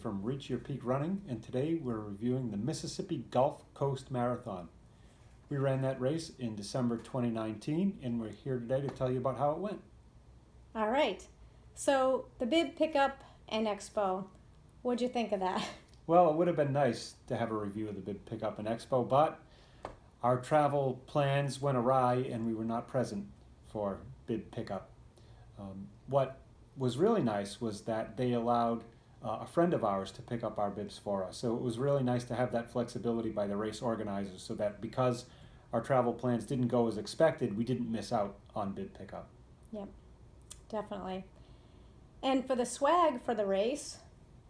from Reach Your Peak Running, and today we're reviewing the Mississippi Gulf Coast Marathon. We ran that race in December 2019, and we're here today to tell you about how it went. All right. So the bib pickup and expo, what'd you think of that? Well, it would have been nice to have a review of the Bib Pickup and Expo, but our travel plans went awry and we were not present for Bib Pickup. What was really nice was that they allowed a friend of ours to pick up our bibs for us. So it was really nice to have that flexibility by the race organizers so that because our travel plans didn't go as expected, we didn't miss out on bib pickup. Yep, definitely. And for the swag for the race,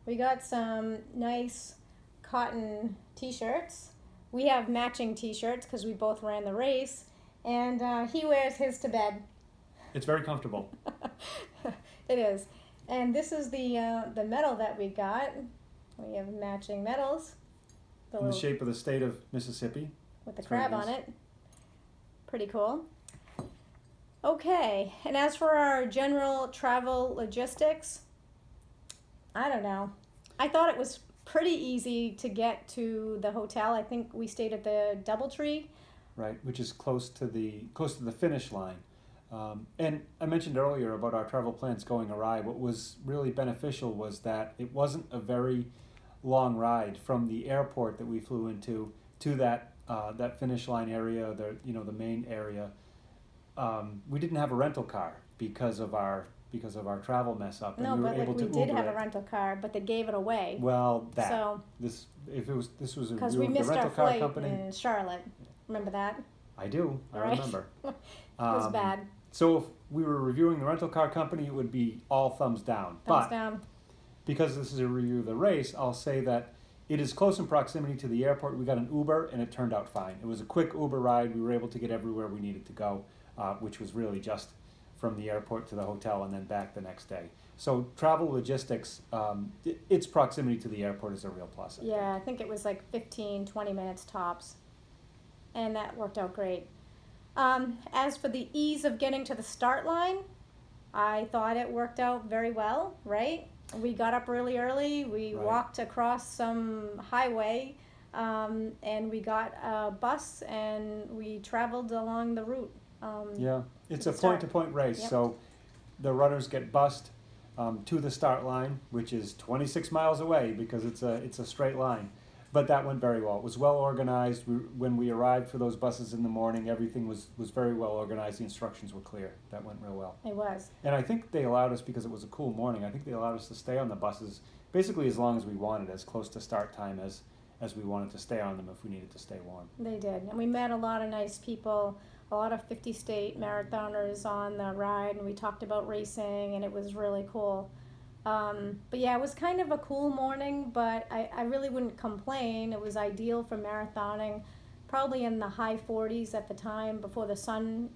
we got some nice cotton t-shirts. We have matching t-shirts because we both ran the race, and he wears his to bed. It's very comfortable. It is. And this is the medal that we got. We have matching medals. In the shape of the state of Mississippi. With the crab on it. Pretty cool. Okay, and as for our general travel logistics, I don't know. I thought it was pretty easy to get to the hotel. I think we stayed at the DoubleTree. Right, which is close to the finish line. And I mentioned earlier about our travel plans going awry. What was really beneficial was that it wasn't a very long ride from the airport that we flew into to that finish line area, the main area. We didn't have a rental car because of our travel mess up. No, and but we did have it. a rental car, but they gave it away. Well, this was a because review we of the missed rental our car flight company. in Charlotte. Remember that? I do. I Right. remember. It was bad. So if we were reviewing the rental car company, it would be all thumbs down. Thumbs down. Because this is a review of the race, I'll say that it is close in proximity to the airport. We got an Uber, and it turned out fine. It was a quick Uber ride. We were able to get everywhere we needed to go, which was really just from the airport to the hotel and then back the next day. So travel logistics, its proximity to the airport is a real plus. I think it was like 15, 20 minutes tops. And that worked out great. As for the ease of getting to the start line, I thought it worked out very well, right? We got up really early. We walked across some highway, and we got a bus, and we traveled along the route. It's a point-to-point race. Yep. So the runners get bussed to the start line, which is 26 miles away because it's a straight line. But that went very well. It was well organized. When we arrived for those buses in the morning, everything was very well organized. The instructions were clear. That went real well. It was. And I think they allowed us, because it was a cool morning, I think they allowed us to stay on the buses basically as long as we wanted, as close to start time as we wanted to stay on them if we needed to stay warm. They did. And we met a lot of nice people, a lot of 50-state marathoners on the ride, and we talked about racing, and it was really cool. But yeah, it was kind of a cool morning, but I really wouldn't complain. It was ideal for marathoning, probably in the high 40s at the time before the sun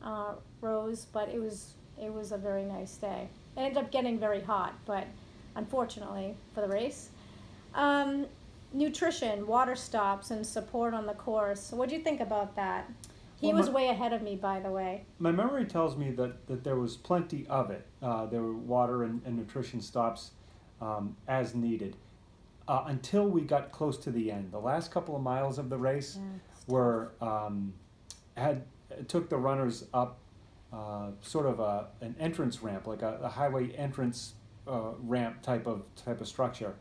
rose, but it was a very nice day. It ended up getting very hot, but unfortunately for the race. Nutrition, water stops, and support on the course. What do you think about that? He was way ahead of me, by the way. My memory tells me that there was plenty of it. There were water and nutrition stops as needed until we got close to the end. The last couple of miles of the race took the runners up sort of an entrance ramp, like a highway entrance ramp type of structure,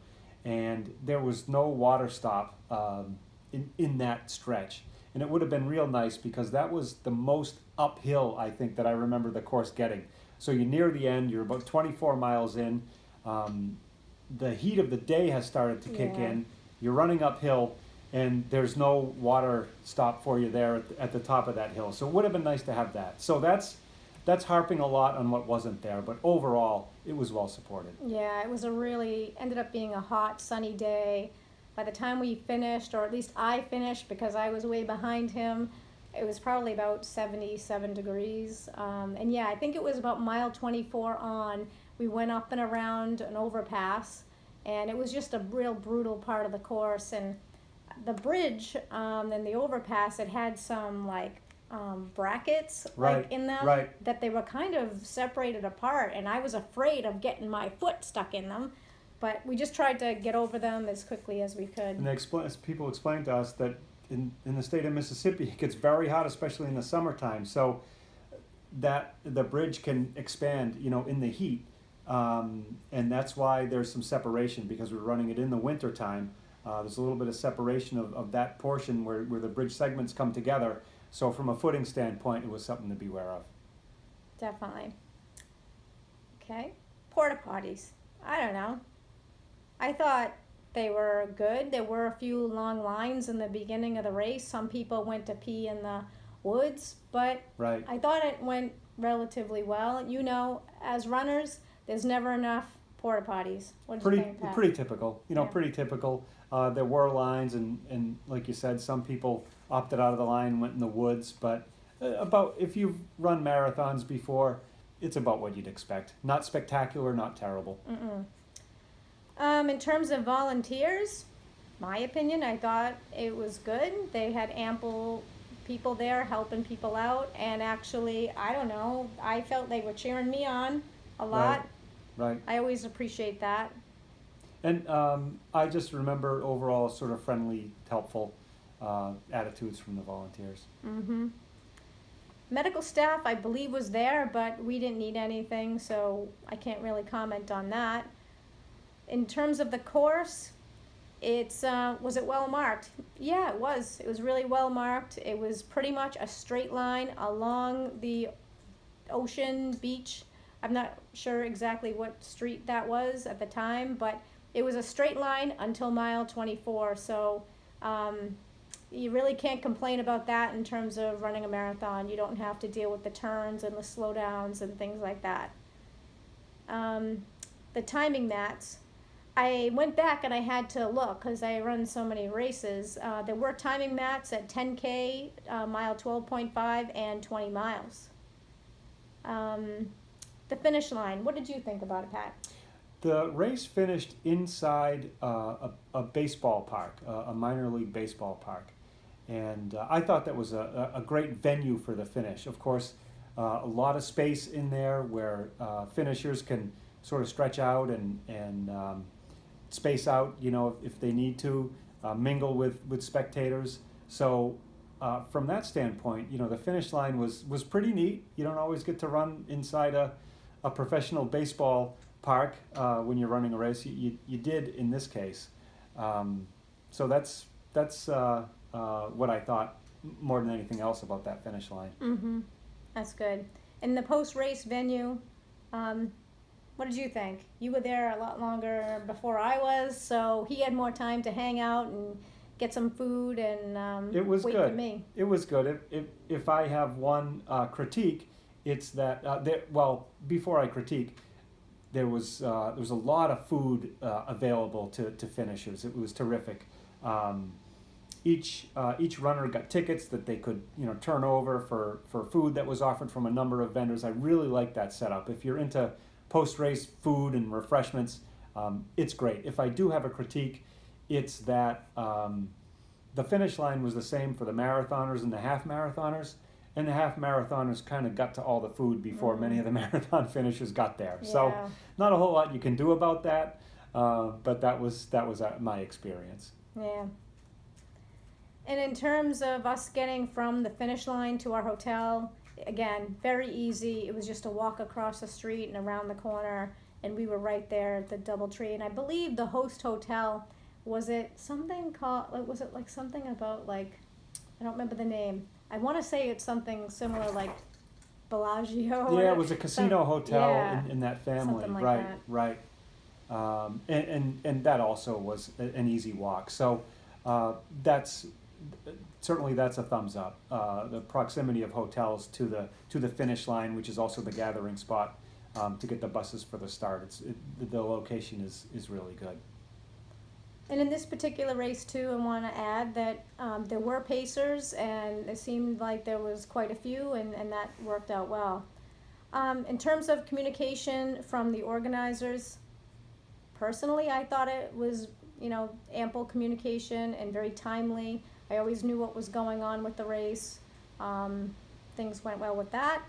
and there was no water stop in that stretch. And it would have been real nice because that was the most uphill, I think, that I remember the course getting. So you're near the end, you're about 24 miles in. The heat of the day has started to kick in. You're running uphill, and there's no water stop for you there at the top of that hill. So it would have been nice to have that. So that's harping a lot on what wasn't there, but overall, it was well supported. Yeah, it was ended up being a hot, sunny day. By the time we finished, or at least I finished because I was way behind him, it was probably about 77 degrees. And yeah, I think it was about mile 24 on. We went up and around an overpass, and it was just a real brutal part of the course. And the bridge and the overpass, it had some brackets in them that they were kind of separated apart, and I was afraid of getting my foot stuck in them. but we just tried to get over them as quickly as we could. And people explained to us that in the state of Mississippi, it gets very hot, especially in the summertime. So that the bridge can expand, in the heat. And that's why there's some separation, because we're running it in the wintertime. There's a little bit of separation of that portion where the bridge segments come together. So from a footing standpoint, it was something to be aware of. Definitely. Okay. Porta potties. I don't know. I thought they were good. There were a few long lines in the beginning of the race. Some people went to pee in the woods, but Right. I thought it went relatively well. As runners, there's never enough porta potties. What do you think, Pat? Pretty typical. Yeah. Pretty typical. There were lines, and like you said, some people opted out of the line and went in the woods. But about if you've run marathons before, it's about what you'd expect. Not spectacular, not terrible. Mm-mm. In terms of volunteers, my opinion, I thought it was good. They had ample people there helping people out, and actually, I don't know, I felt they were cheering me on a lot. Right. I always appreciate that. And I just remember overall sort of friendly, helpful attitudes from the volunteers. Mm-hmm. Medical staff, I believe, was there, but we didn't need anything, so I can't really comment on that. In terms of the course, was it well marked? Yeah, it was. It was really well marked. It was pretty much a straight line along the ocean beach. I'm not sure exactly what street that was at the time, but it was a straight line until mile 24. So you really can't complain about that in terms of running a marathon. You don't have to deal with the turns and the slowdowns and things like that. The timing mats. I went back and I had to look because I run so many races. There were timing mats at 10K, mile 12.5, and 20 miles. The finish line, what did you think about it, Pat? The race finished inside a baseball park, a minor league baseball park. And I thought that was a great venue for the finish. Of course, a lot of space in there where finishers can sort of stretch out and space out, if they need to, mingle with spectators. So from that standpoint, the finish line was pretty neat. You don't always get to run inside a professional baseball park when you're running a race. You did in this case. So that's what I thought more than anything else about that finish line. Mm-hmm. That's good. In the post-race venue, what did you think? You were there a lot longer before I was, so he had more time to hang out and get some food and It was wait good. for me. It was good. If I have one critique, it's that before I critique, there was a lot of food available to finishers. It was terrific. Each runner got tickets that they could turn over for food that was offered from a number of vendors. I really like that setup. If you're into post-race food and refreshments, it's great. If I do have a critique, it's that the finish line was the same for the marathoners and the half marathoners, and the half marathoners kind of got to all the food before many of the marathon finishers got there. Yeah. So not a whole lot you can do about that, but that was my experience. Yeah. And in terms of us getting from the finish line to our hotel, again, very easy. It was just a walk across the street and around the corner, and we were right there at the DoubleTree. And I believe the host hotel, was it something about I don't remember the name. I want to say it's something similar like Bellagio. Yeah, it was a casino hotel yeah, in that family. something like right, that. right. And that also was an easy walk. So that's a thumbs up. The proximity of hotels to the finish line, which is also the gathering spot to get the buses for the start. The location is really good. And in this particular race too, I want to add that there were pacers, and it seemed like there was quite a few, and that worked out well. In terms of communication from the organizers, personally, I thought it was ample communication and very timely. I always knew what was going on with the race. Things went well with that.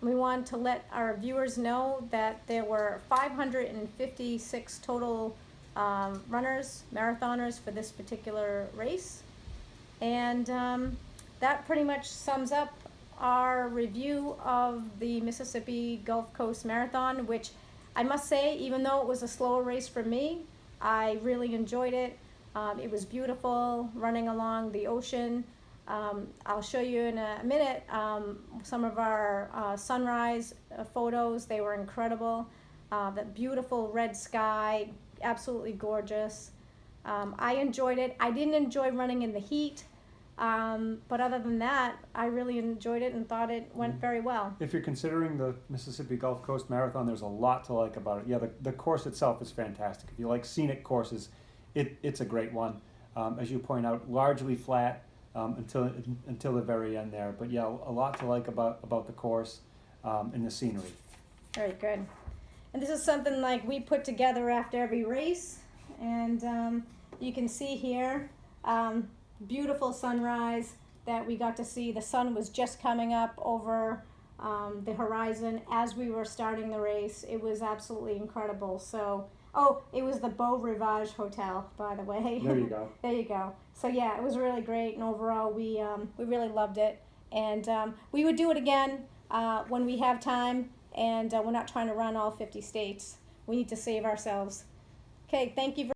We wanted to let our viewers know that there were 556 total runners, marathoners for this particular race. And that pretty much sums up our review of the Mississippi Gulf Coast Marathon, which I must say, even though it was a slower race for me, I really enjoyed it. It was beautiful running along the ocean. I'll show you in a minute some of our sunrise photos. They were incredible. That beautiful red sky, absolutely gorgeous. I enjoyed it. I didn't enjoy running in the heat, but other than that, I really enjoyed it and thought it went very well. If you're considering the Mississippi Gulf Coast Marathon, there's a lot to like about it. Yeah, the course itself is fantastic. If you like scenic courses, it's a great one. As you point out, largely flat until the very end there. But yeah, a lot to like about the course and the scenery. Very good. And this is something like we put together after every race, and you can see here, beautiful sunrise that we got to see. The sun was just coming up over the horizon as we were starting the race. It was absolutely incredible. So, oh, it was the Beau Rivage Hotel, by the way. There you go. There you go. So yeah, it was really great, and overall we really loved it, and we would do it again when we have time, and we're not trying to run all 50 states. We need to save ourselves. Okay, thank you.